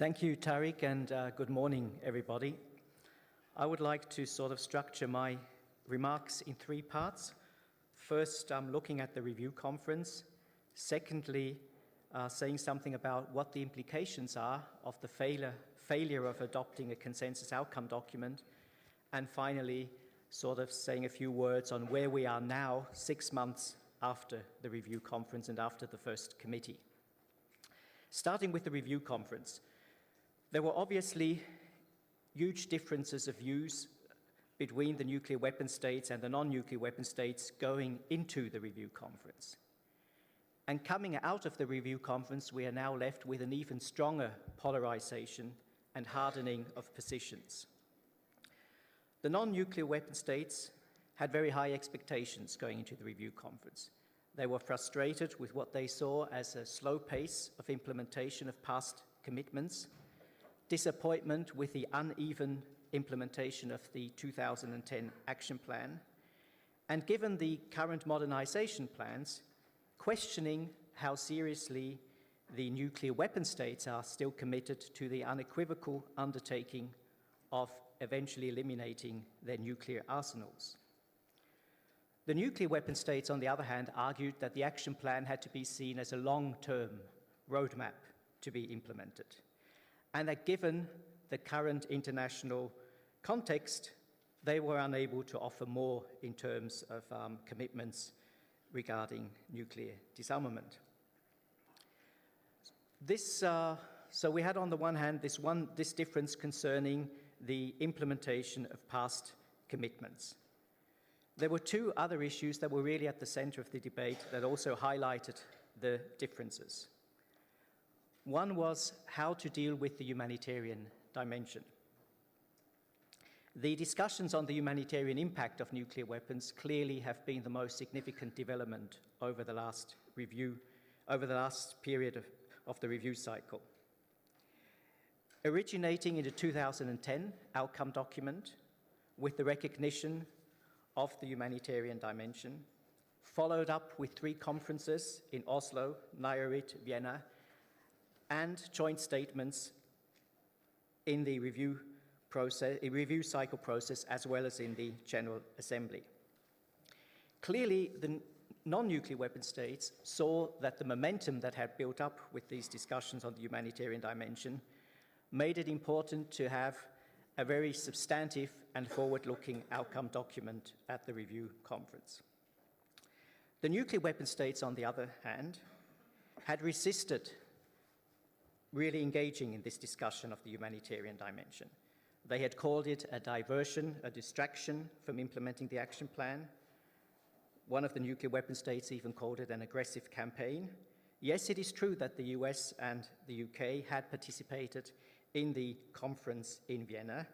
Thank you, Tariq, and good morning, everybody. I would like to sort of structure my remarks in three parts. First, I'm looking at the review conference. Secondly, saying something about what the implications are of the failure of adopting a consensus outcome document. And finally, sort of saying a few words on where we are now, 6 months after the review conference and after the first committee. Starting with the review conference, there were obviously huge differences of views between the nuclear weapon states and the non-nuclear weapon states going into the review conference. And coming out of the review conference, we are now left with an even stronger polarization and hardening of positions. The non-nuclear weapon states had very high expectations going into the review conference. They were frustrated with what they saw as a slow pace of implementation of past commitments, disappointment with the uneven implementation of the 2010 action plan, and given the current modernization plans, questioning how seriously the nuclear weapon states are still committed to the unequivocal undertaking of eventually eliminating their nuclear arsenals. The nuclear weapon states, on the other hand, argued that the action plan had to be seen as a long-term roadmap to be implemented, and that given the current international context, they were unable to offer more in terms of commitments regarding nuclear disarmament. So we had on the one hand this difference concerning the implementation of past commitments. There were two other issues that were really at the center of the debate that also highlighted the differences. One was how to deal with the humanitarian dimension. The discussions on the humanitarian impact of nuclear weapons clearly have been the most significant development over the last period of the review cycle. Originating in the 2010 outcome document with the recognition of the humanitarian dimension, followed up with 3 conferences in Oslo, Nayarit, Vienna, and joint statements in the review cycle process, as well as in the General Assembly. Clearly, the non-nuclear weapon states saw that the momentum that had built up with these discussions on the humanitarian dimension made it important to have a very substantive and forward-looking outcome document at the review conference. The nuclear weapon states, on the other hand, had resisted really engaging in this discussion of the humanitarian dimension. They had called it a diversion, a distraction from implementing the action plan. One of the nuclear weapon states even called it an aggressive campaign. Yes, it is true that the US and the UK had participated in the conference in Vienna,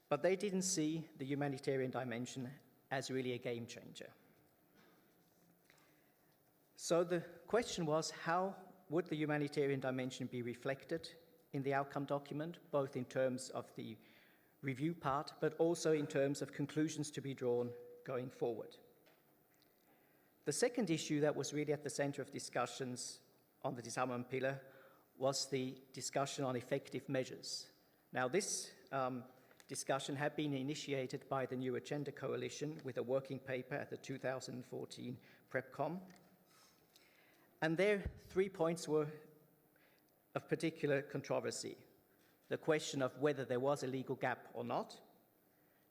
but they didn't see the humanitarian dimension as really a game changer. So the question was, how would the humanitarian dimension be reflected in the outcome document, both in terms of the review part, but also in terms of conclusions to be drawn going forward? The second issue that was really at the center of discussions on the disarmament pillar was the discussion on effective measures. Now, this discussion had been initiated by the New Agenda Coalition with a working paper at the 2014 PrepCom. And there, 3 points were of particular controversy. The question of whether there was a legal gap or not.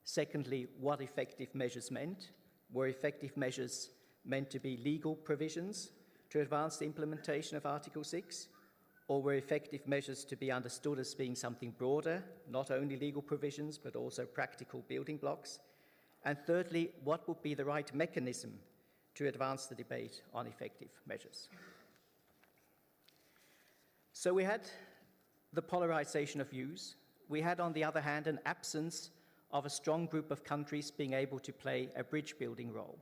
Secondly, what effective measures meant. Were effective measures meant to be legal provisions to advance the implementation of Article 6? Or were effective measures to be understood as being something broader, not only legal provisions, but also practical building blocks? And thirdly, what would be the right mechanism to advance the debate on effective measures? So we had the polarization of views. We had, on the other hand, an absence of a strong group of countries being able to play a bridge-building role.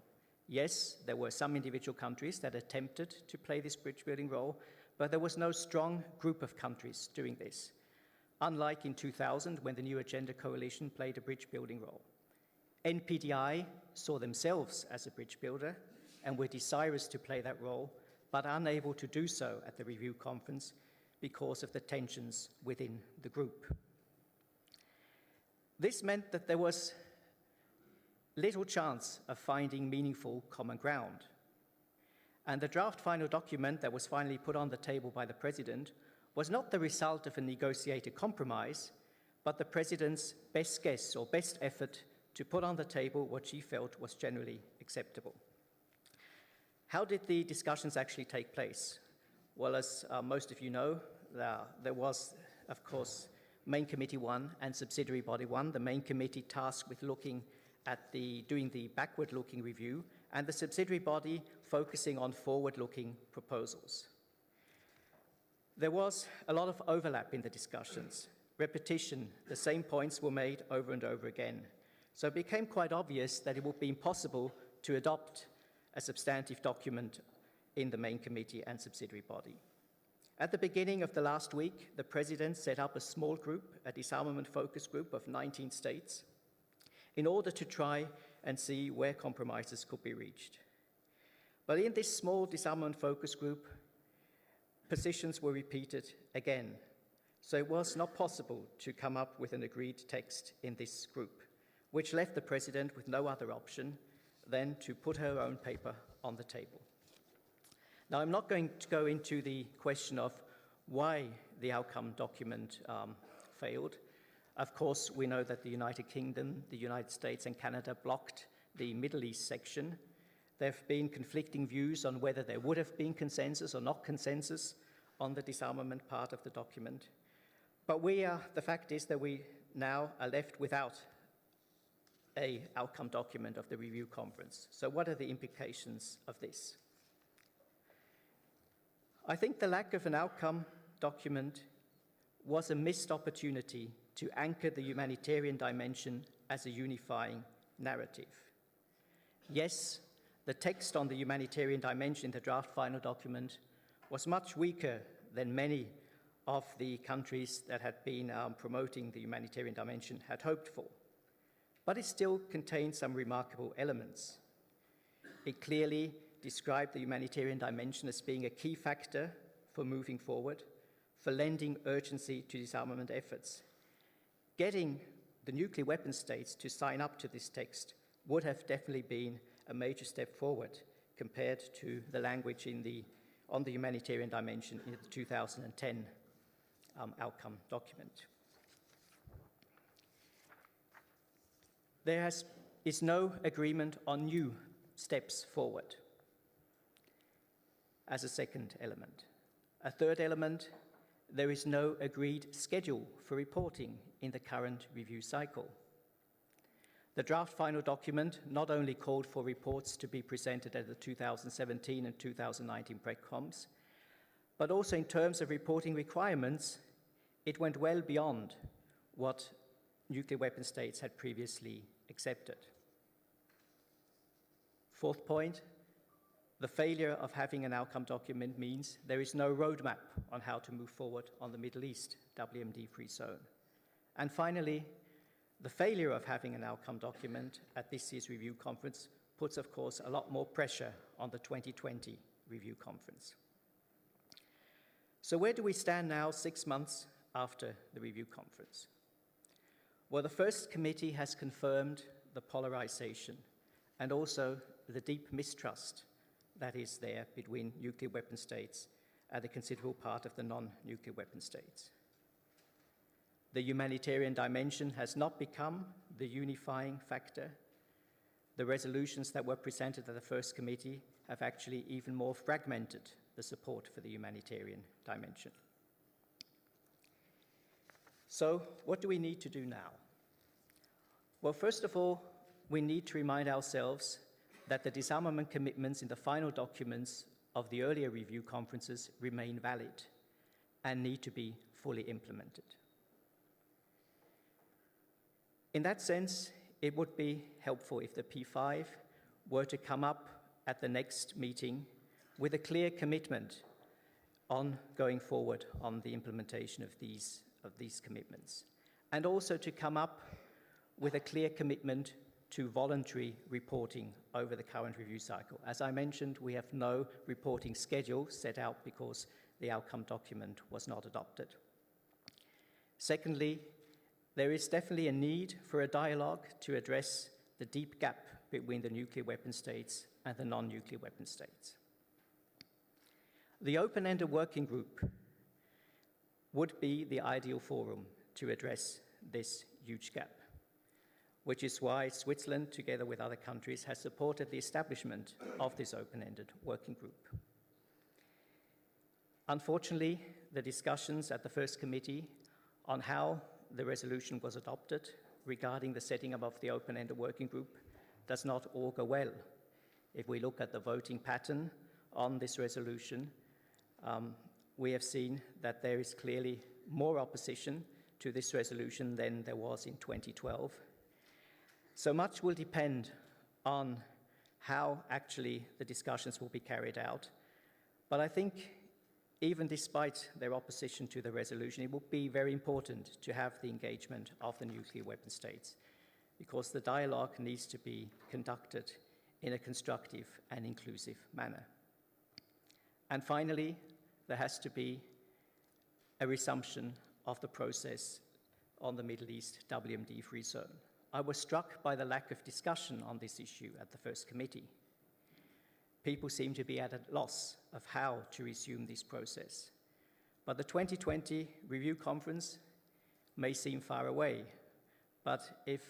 Yes, there were some individual countries that attempted to play this bridge-building role, but there was no strong group of countries doing this, unlike in 2000 when the New Agenda Coalition played a bridge-building role. NPT saw themselves as a bridge builder and were desirous to play that role, but unable to do so at the review conference because of the tensions within the group. This meant that there was little chance of finding meaningful common ground. And the draft final document that was finally put on the table by the President was not the result of a negotiated compromise, but the President's best guess or best effort to put on the table what she felt was generally acceptable. How did the discussions actually take place? Well, as most of you know, there was, of course, Main Committee 1 and Subsidiary Body 1. The Main Committee tasked with looking at doing the backward-looking review, and the Subsidiary Body focusing on forward-looking proposals. There was a lot of overlap in the discussions. Repetition, the same points were made over and over again. So it became quite obvious that it would be impossible to adopt a substantive document in the Main Committee and Subsidiary Body. At the beginning of the last week, the President set up a small group, a disarmament focus group of 19 states, in order to try and see where compromises could be reached. But in this small disarmament focus group, positions were repeated again. So it was not possible to come up with an agreed text in this group, which left the President with no other option than to put her own paper on the table. Now, I'm not going to go into the question of why the outcome document failed. Of course, we know that the United Kingdom, the United States, and Canada blocked the Middle East section. There have been conflicting views on whether there would have been consensus or not consensus on the disarmament part of the document. But the fact is that we now are left without an outcome document of the review conference. So what are the implications of this? I think the lack of an outcome document was a missed opportunity to anchor the humanitarian dimension as a unifying narrative. Yes, the text on the humanitarian dimension in the draft final document was much weaker than many of the countries that had been promoting the humanitarian dimension had hoped for, but it still contained some remarkable elements. It clearly described the humanitarian dimension as being a key factor for moving forward, for lending urgency to disarmament efforts. Getting the nuclear weapon states to sign up to this text would have definitely been a major step forward compared to the language on the humanitarian dimension in the 2010 outcome document. There is no agreement on new steps forward as a second element. A third element, there is no agreed schedule for reporting in the current review cycle. The draft final document not only called for reports to be presented at the 2017 and 2019 PRECOMs, but also in terms of reporting requirements, it went well beyond what nuclear weapon states had previously accepted. Fourth point, the failure of having an outcome document means there is no roadmap on how to move forward on the Middle East WMD-free zone. And finally, the failure of having an outcome document at this year's review conference puts, of course, a lot more pressure on the 2020 review conference. So where do we stand now 6 months after the review conference? Well, the first committee has confirmed the polarization and also the deep mistrust that is there between nuclear weapon states and a considerable part of the non-nuclear weapon states. The humanitarian dimension has not become the unifying factor. The resolutions that were presented at the first committee have actually even more fragmented the support for the humanitarian dimension. So, what do we need to do now? Well, first of all, we need to remind ourselves that the disarmament commitments in the final documents of the earlier review conferences remain valid and need to be fully implemented. In that sense, it would be helpful if the P5 were to come up at the next meeting with a clear commitment on going forward on the implementation of these commitments, and also to come up with a clear commitment to voluntary reporting over the current review cycle. As I mentioned, we have no reporting schedule set out because the outcome document was not adopted. Secondly, there is definitely a need for a dialogue to address the deep gap between the nuclear weapon states and the non-nuclear weapon states. The open-ended working group would be the ideal forum to address this huge gap, which is why Switzerland, together with other countries, has supported the establishment of this open-ended working group. Unfortunately, the discussions at the first committee on how the resolution was adopted regarding the setting up of the open-ended working group does not augur well. If we look at the voting pattern on this resolution, we have seen that there is clearly more opposition to this resolution than there was in 2012. So much will depend on how actually the discussions will be carried out. But I think even despite their opposition to the resolution, it will be very important to have the engagement of the nuclear weapon states, because the dialogue needs to be conducted in a constructive and inclusive manner. And finally, there has to be a resumption of the process on the Middle East WMD-free zone. I was struck by the lack of discussion on this issue at the first committee. People seem to be at a loss of how to resume this process. But the 2020 review conference may seem far away, but if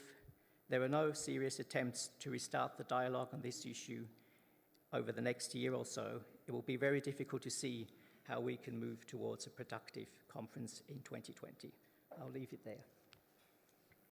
there are no serious attempts to restart the dialogue on this issue over the next year or so, it will be very difficult to see how we can move towards a productive conference in 2020. I'll leave it there.